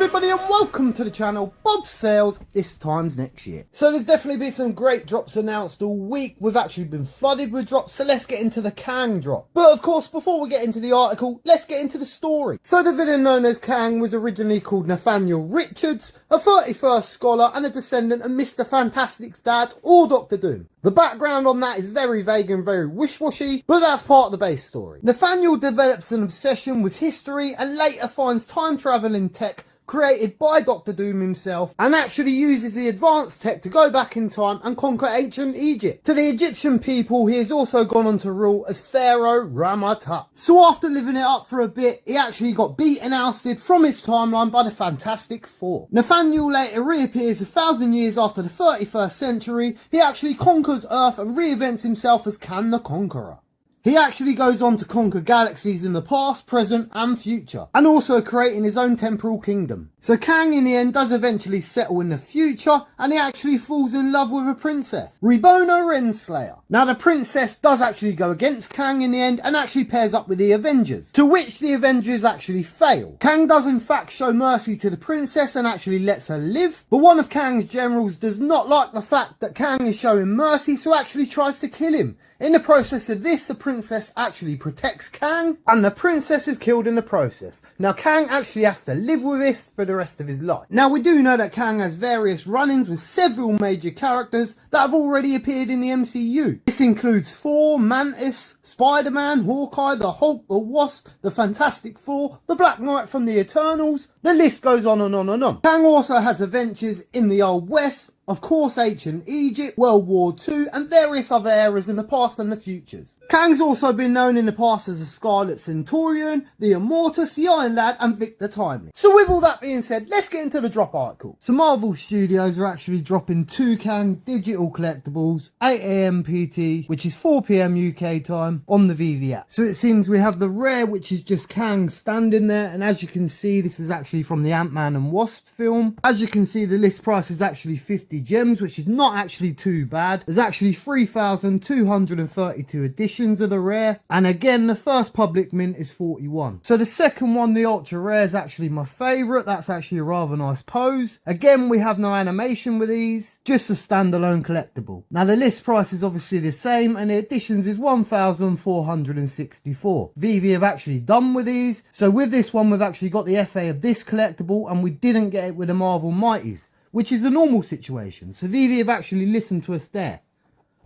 everybody and welcome to the channel, Bob Sales, this time's next year. So there's definitely been some great drops announced all week. We've actually been flooded with drops, so let's get into the KANG drop. But of course, before we get into the article, let's get into the story. So the villain known as KANG was originally called Nathaniel Richards, a 31st scholar and a descendant of Mr. Fantastic's dad or Dr. Doom. The background on that is very vague and very wish-washy, but that's part of the base story. Nathaniel develops an obsession with history and later finds time travelling tech created by Dr. Doom himself and actually uses the advanced tech to go back in time and conquer ancient Egypt. To the Egyptian people, he has also gone on to rule as Pharaoh Rama-Tut. So after living it up for a bit, he actually got beaten and ousted from his timeline by the Fantastic Four. Nathaniel later reappears 1,000 years after the 31st century. He actually conquers Earth and reinvents himself as Kang the Conqueror. He actually goes on to conquer galaxies in the past, present and future, and also creating his own temporal kingdom. So Kang in the end does eventually settle in the future, and he actually falls in love with a princess, Rebona Renslayer. Now the princess does actually go against Kang in the end and actually pairs up with the Avengers, to which the Avengers actually fail. Kang does in fact show mercy to the princess and actually lets her live, but one of Kang's generals does not like the fact that Kang is showing mercy, so actually tries to kill him. In the process of this, the princess actually protects Kang, and the princess is killed in the process. Now Kang actually has to live with this for the rest of his life. Now we do know that Kang has various run-ins with several major characters that have already appeared in the MCU. This includes Thor, Mantis, Spider-Man, Hawkeye, the Hulk, the Wasp, the Fantastic Four, the Black Knight from the Eternals. The list goes on and on and on. Kang also has adventures in the Old West, of course ancient Egypt, World War II and various other eras in the past and the futures. Kang's also been known in the past as the Scarlet Centurion, the Immortus, the Iron Lad and Victor Timely. So with all that being said, let's get into the drop article. So Marvel Studios are actually dropping 2 Kang digital collectibles, 8 AM PT, which is 4 PM UK time, on the VeVe app. So it seems we have the rare, which is just Kang standing there, and as you can see, this is actually from the Ant-Man and Wasp film. As you can see, the list price is actually 50 gems, which is not actually too bad. There's actually 3,232 editions of the rare, and again the first public mint is 41. So the second one, the ultra rare, is actually my favourite. That's actually a rather nice pose. Again, we have no animation with these, just a standalone collectible. Now the list price is obviously the same and the editions is 1,464. VeVe have actually done with these. So with this one, we've actually got the FA of this collectible and we didn't get it with the Marvel Mighties, which is a normal situation. So VeVe have actually listened to us there.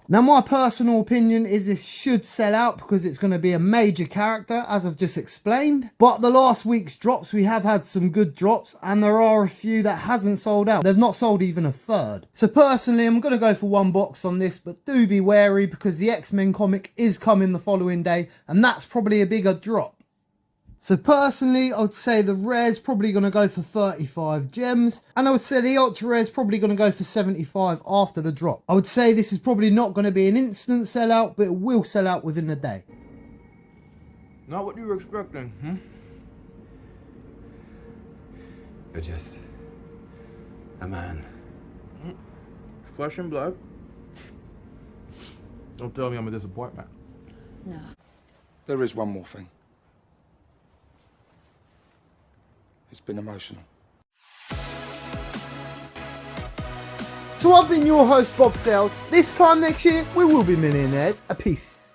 Now my personal opinion is this should sell out because it's going to be a major character, as I've just explained. But the last week's drops, we have had some good drops and there are a few that hasn't sold out. They've not sold even a third. So personally, I'm going to go for 1 box on this, but do be wary because the X-Men comic is coming the following day and that's probably a bigger drop. So personally, I would say the rare's probably going to go for 35 gems. And I would say the ultra rare's probably going to go for 75 after the drop. I would say this is probably not going to be an instant sellout, but it will sell out within a day. Not what you were expecting, You're just a man. Flesh and blood. Don't tell me I'm a disappointment. No. There is one more thing. It's been emotional. So I've been your host Bob Sales. This time next year we will be millionaires. A peace.